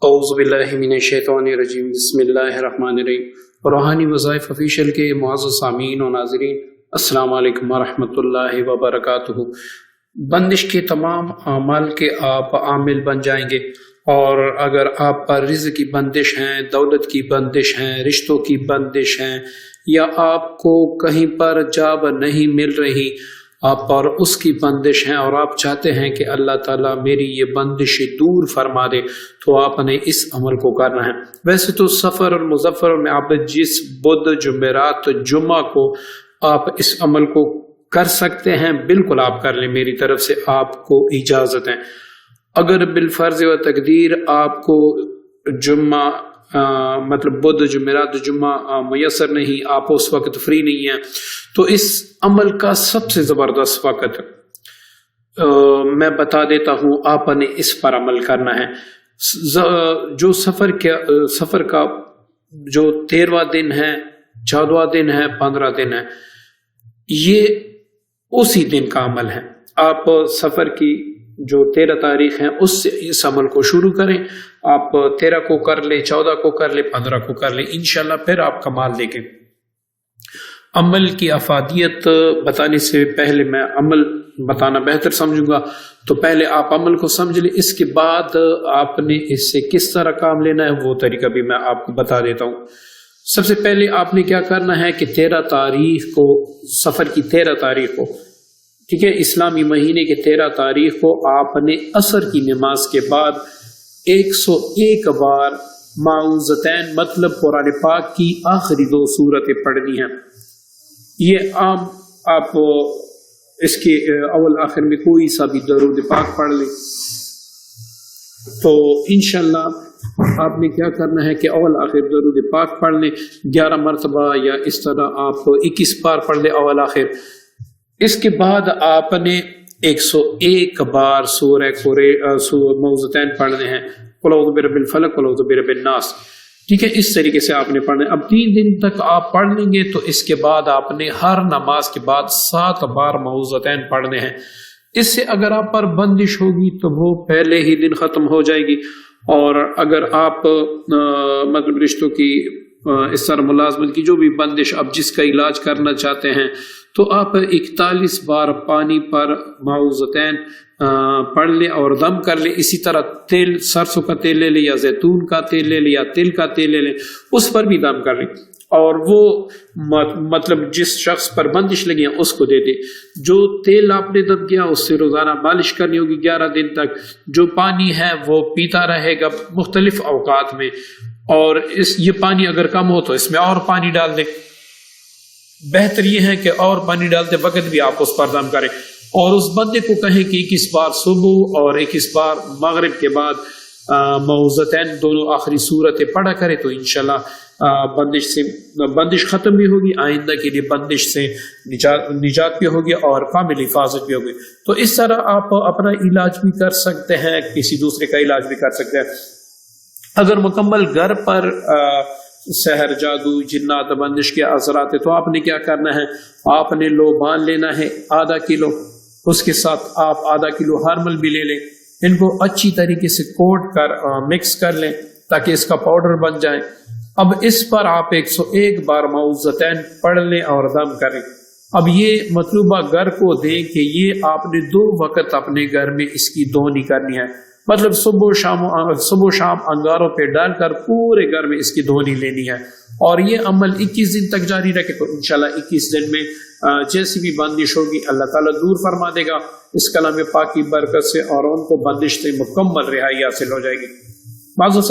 اعوذ باللہ من الشیطان الرجیم بسم اللہ الرحمن الرحیم۔ روحانی وظائف آفیشیل کے معزز سامعین و ناظرین، السلام علیکم ورحمۃ اللہ وبرکاتہ۔ بندش کے تمام اعمال کے آپ عامل بن جائیں گے، اور اگر آپ پر رزق کی بندش ہیں، دولت کی بندش ہیں، رشتوں کی بندش ہیں، یا آپ کو کہیں پر جاب نہیں مل رہی، آپ پر اس کی بندش ہیں اور آپ چاہتے ہیں کہ اللہ تعالیٰ میری یہ بندش دور فرما دے، تو آپ نے اس عمل کو کرنا ہے۔ ویسے تو سفر اور مظفر میں آپ جس بدھ، جمعرات، جمعہ کو آپ اس عمل کو کر سکتے ہیں، بالکل آپ کر لیں، میری طرف سے آپ کو اجازت ہے۔ اگر بالفرض و تقدیر آپ کو جمعہ مطلب بدھ، جمعرات، جمعہ میسر نہیں، آپ اس وقت فری نہیں ہیں، تو اس عمل کا سب سے زبردست وقت میں بتا دیتا ہوں، آپ نے اس پر عمل کرنا ہے۔ جو سفر کا جو 13واں دن ہے، 14واں دن ہے، 15 دن ہے، یہ اسی دن کا عمل ہے۔ آپ سفر کی جو 13 تاریخ ہے اس سے اس عمل کو شروع کریں، آپ 13 کو کر لیں، 14 کو کر لیں، 15 کو کر لیں، انشاءاللہ پھر آپ کمال دیکھیں۔ عمل کی افادیت بتانے سے پہلے میں عمل بتانا بہتر سمجھوں گا، تو پہلے آپ عمل کو سمجھ لیں، اس کے بعد آپ نے اس سے کس طرح کام لینا ہے وہ طریقہ بھی میں آپ کو بتا دیتا ہوں۔ سب سے پہلے آپ نے کیا کرنا ہے کہ 13 تاریخ کو، سفر کی 13 تاریخ کو، ٹھیک ہے، اسلامی مہینے کے 13 تاریخ کو آپ نے عصر کی نماز کے بعد 101 بار معوذتین مطلب قرآن پاک کی آخری 2 سورتیں پڑھنی ہیں۔ یہ عام آپ اس کے اول آخر میں کوئی سا بھی درود پاک پڑھ لیں، تو انشاءاللہ آپ نے کیا کرنا ہے کہ اول آخر درود پاک پڑھ لیں 11 مرتبہ، یا اس طرح آپ 21 بار پڑھ لیں اول آخر۔ اس کے بعد آپ نے 101 بار سورہ معوذتین پڑھنے ہیں، قل اعوذ برب الفلق، قل اعوذ برب الناس، ٹھیک ہے، اس طریقے سے آپ نے پڑھنا ہے۔ اب 3 دن تک آپ پڑھ لیں گے، تو اس کے بعد آپ نے ہر نماز کے بعد 7 بار معوذتین پڑھنے ہیں۔ اس سے اگر آپ پر بندش ہوگی تو وہ پہلے ہی دن ختم ہو جائے گی، اور اگر آپ مطلب رشتوں کی اس طرح ملازمت کی جو بھی بندش اب جس کا علاج کرنا چاہتے ہیں، تو آپ 41 بار پانی پر معوذتین پڑھ لیں اور دم کر لیں۔ اسی طرح تیل، سرسوں کا تیل لے لیں یا زیتون کا تیل لے لیں یا تل کا تیل لے لیں، اس پر بھی دم کر لیں، اور وہ مطلب جس شخص پر بندش لگی ہے اس کو دے دیں۔ جو تیل آپ نے دم کیا اس سے روزانہ مالش کرنی ہوگی 11 دن تک۔ جو پانی ہے وہ پیتا رہے گا مختلف اوقات میں، اور یہ پانی اگر کم ہو تو اس میں اور پانی ڈال دیں۔ بہتر یہ ہے کہ اور پانی ڈالتے وقت بھی آپ اس پر دم کریں، اور اس بندے کو کہیں کہ 21 بار صبح اور 21 بار مغرب کے بعد معوذتین دونوں آخری صورتیں پڑھا کرے، تو انشاءاللہ بندش ختم بھی ہوگی، آئندہ کے لیے بندش سے نجات بھی ہوگی اور کامل حفاظت بھی ہوگی۔ تو اس طرح آپ اپنا علاج بھی کر سکتے ہیں، کسی دوسرے کا علاج بھی کر سکتے ہیں۔ اگر مکمل گھر پر سحر، جادو، جنات، بندش کے اثرات ہے، تو آپ نے کیا کرنا ہے، آپ نے لوبان لینا ہے ½ کلو، اس کے ساتھ آپ ½ کلو ہارمل بھی لے لیں، ان کو اچھی طریقے سے کوٹ کر مکس کر لیں تاکہ اس کا پاؤڈر بن جائے۔ اب اس پر آپ 101 بار معوذتین پڑھ لیں اور دم کریں۔ اب یہ مطلوبہ گھر کو دیں کہ یہ آپ نے 2 وقت اپنے گھر میں اس کی دھونی کرنی ہے، مطلب صبح و شام انگاروں پہ ڈال کر پورے گھر میں اس کی دھونی لینی ہے، اور یہ عمل 21 دن تک جاری رکھے، تو انشاءاللہ 21 دن میں جیسی بھی بندش ہوگی اللہ تعالیٰ دور فرما دے گا اس کلام پاک کی برکت سے، اور ان کو بندش سے مکمل رہائی حاصل ہو جائے گی۔